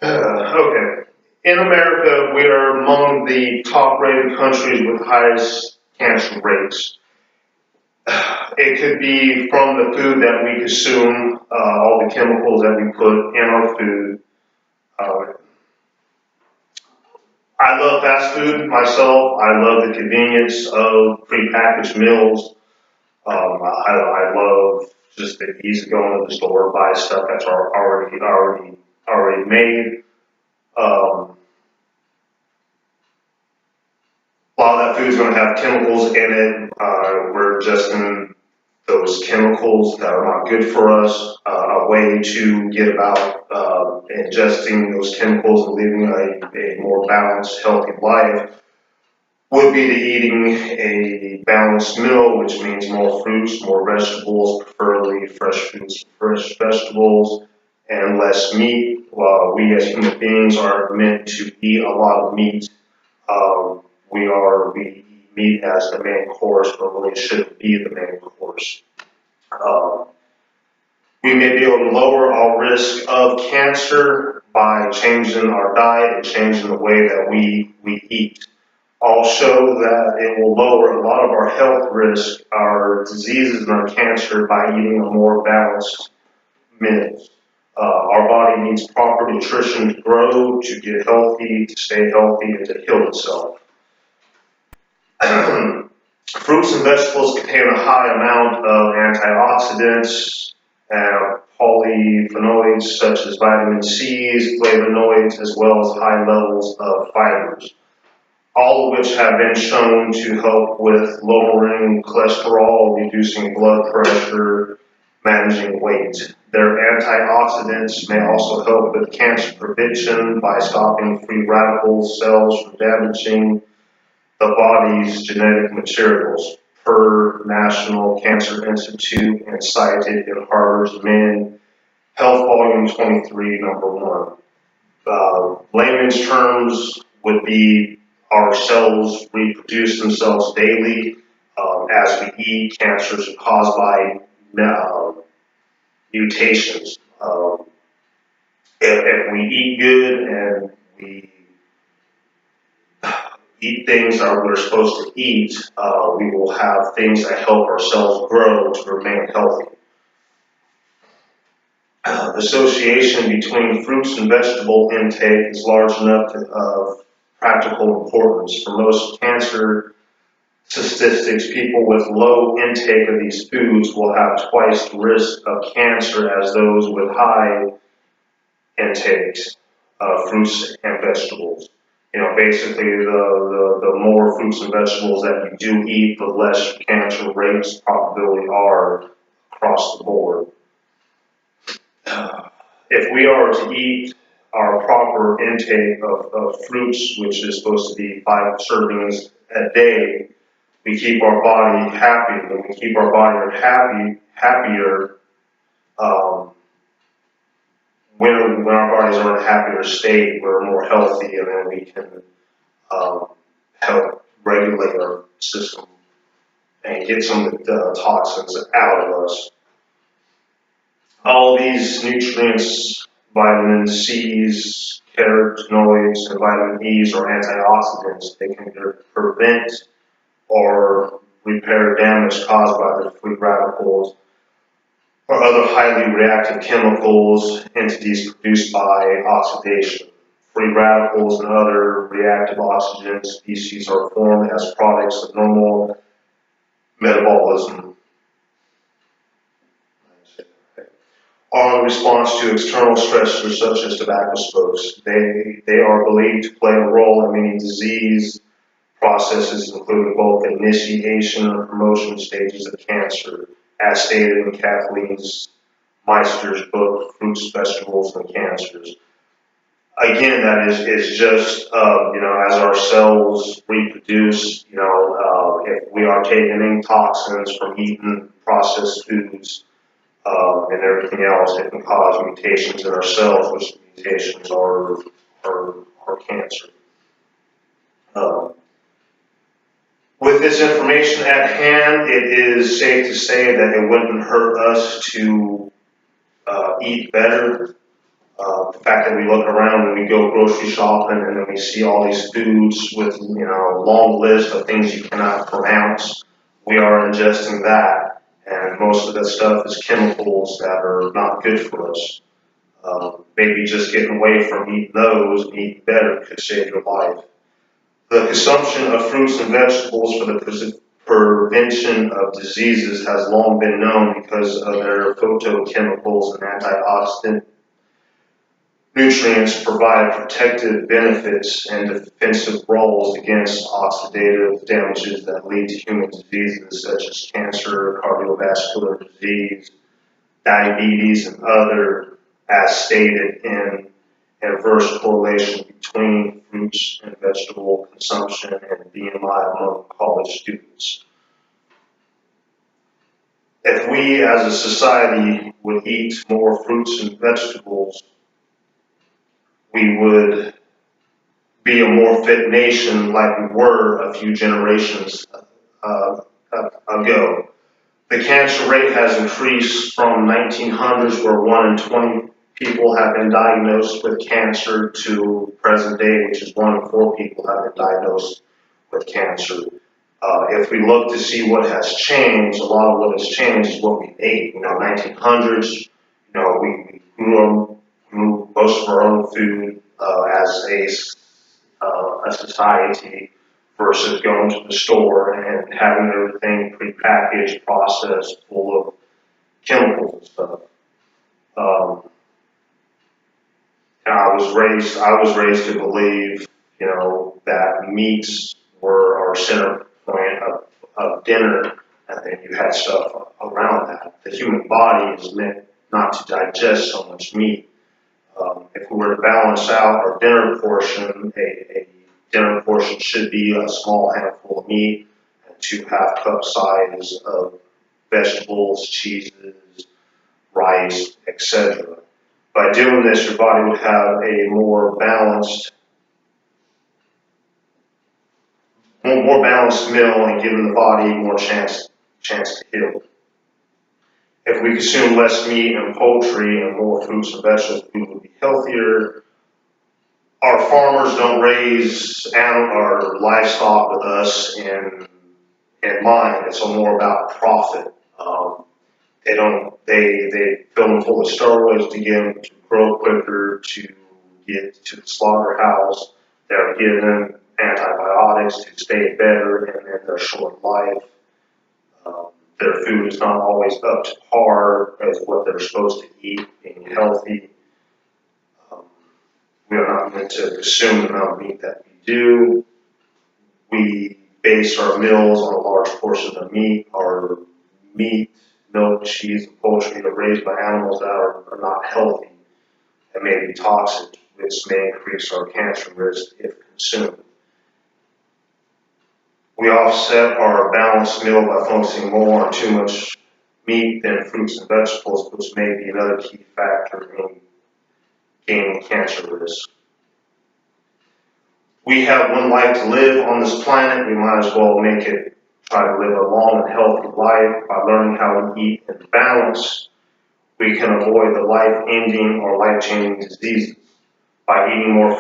Okay. In America, we are among the top-rated countries with highest cancer rates. It could be from the food that we consume, all the chemicals that we put in our food. Uh, I love fast food myself. I love the convenience of prepackaged meals. I love just the ease of going to the store, buy stuff that's already made. Um, a lot of that food is going to have chemicals in it. We're ingesting those chemicals that are not good for us. A way to get about ingesting those chemicals and living a more balanced, healthy life would be to eating a balanced meal, which means more fruits, more vegetables, preferably fresh fruits, fresh vegetables, and less meat. While we as human beings are meant to eat a lot of meat, we eat meat as the main course, but really it shouldn't be the main course. Um, we may be able to lower our risk of cancer by changing our diet and changing the way that we eat. All show that it will lower a lot of our health risk, our diseases and our cancer by eating a more balanced meal. Our body needs proper nutrition to grow, to get healthy, to stay healthy, and to heal itself. Fruits and vegetables contain a high amount of antioxidants and polyphenols such as vitamin C's, flavonoids, as well as high levels of fibers, all of which have been shown to help with lowering cholesterol, reducing blood pressure, managing weight. Their antioxidants may also help with cancer prevention by stopping free radical cells from damaging the body's genetic materials, per National Cancer Institute and cited in Harvard's Men Health Volume 23, number 1. Layman's terms would be our cells reproduce themselves daily as we eat. Cancers are caused by mutations. If we eat good and we eat things that we're supposed to eat, we will have things that help our cells grow to remain healthy. The association between fruits and vegetable intake is large enough of practical importance. For most cancer statistics, people with low intake of these foods will have twice the risk of cancer as those with high intakes of fruits and vegetables. You know, basically, the more fruits and vegetables that you do eat, the less cancer rates probability are across the board. If we are to eat our proper intake of fruits, which is supposed to be 5 servings a day, we keep our body happy. When we keep our body happier, when our bodies are in a happier state, we're more healthy, and then we can help regulate our system and get some of the toxins out of us. All these nutrients, vitamin C's, carotenoids, and vitamin E's are antioxidants. They can prevent or repair damage caused by the free radicals or other highly reactive chemicals, entities produced by oxidation. Free radicals and other reactive oxygen species are formed as products of normal metabolism. Are in response to external stressors such as tobacco smokes. They are believed to play a role in many disease processes, including both initiation and promotion stages of cancer, as stated in Kathleen Meister's book, Fruits, Vegetables, and Cancers. Again, that is just, as our cells reproduce, if we are taking in toxins from eating processed foods, and everything else, it can cause mutations in our cells, which mutations are cancer. With this information at hand, it is safe to say that it wouldn't hurt us to eat better. The fact that we look around and we go grocery shopping and then we see all these foods with, long list of things you cannot pronounce, we are ingesting that, and most of that stuff is chemicals that are not good for us. Maybe just getting away from eating those and eating better could save your life. The consumption of fruits and vegetables for the prevention of diseases has long been known because of their phytochemicals and antioxidant nutrients provide protective benefits and defensive roles against oxidative damages that lead to human diseases such as cancer, cardiovascular disease, diabetes, and other, as stated in inverse correlation between fruits and vegetable consumption and BMI among college students. If we as a society would eat more fruits and vegetables, we would be a more fit nation like we were a few generations ago. The cancer rate has increased from 1900s, where 1 in 20 people have been diagnosed with cancer, to present day, which is 1 in 4 people have been diagnosed with cancer. If we look to see what has changed, a lot of what has changed is what we ate. 1900s, we grew most of our own food as a society, versus going to the store and having everything prepackaged, processed, full of chemicals and stuff. And I was raised to believe, that meats were our center point of dinner, and then you had stuff around that. The human body is meant not to digest so much meat. If we were to balance out our dinner portion, a dinner portion should be a small handful of meat and 2 half-cup size of vegetables, cheeses, rice, etc. By doing this, your body would have a more balanced meal and giving the body more chance to heal. If we consume less meat and poultry and more fruits and vegetables, we would be healthier. Our farmers don't raise our livestock with us in mind. It's more about profit. They fill them full of steroids to get them to grow quicker, to get to the slaughterhouse. They're given antibiotics to stay better, and then they're short life. Their food is not always up to par as what they're supposed to eat, being healthy. We are not meant to consume the amount of meat that we do. We base our meals on a large portion of meat. Our meat, milk, cheese, and poultry are raised by animals that are not healthy and may be toxic, which may increase our cancer risk if consumed. We offset our balanced meal by focusing more on too much meat than fruits and vegetables, which may be another key factor in gaining cancer risk. We have one life to live on this planet. We might as well try to live a long and healthy life. By learning how to eat in balance, we can avoid the life-ending or life-changing diseases. By eating more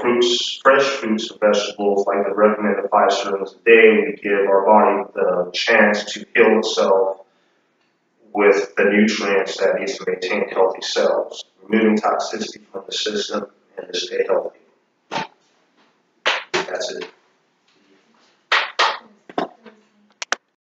fresh fruits and vegetables, like the recommended 5 servings a day, we give our body the chance to heal itself with the nutrients that needs to maintain healthy cells, removing toxicity from the system and to stay healthy. That's it.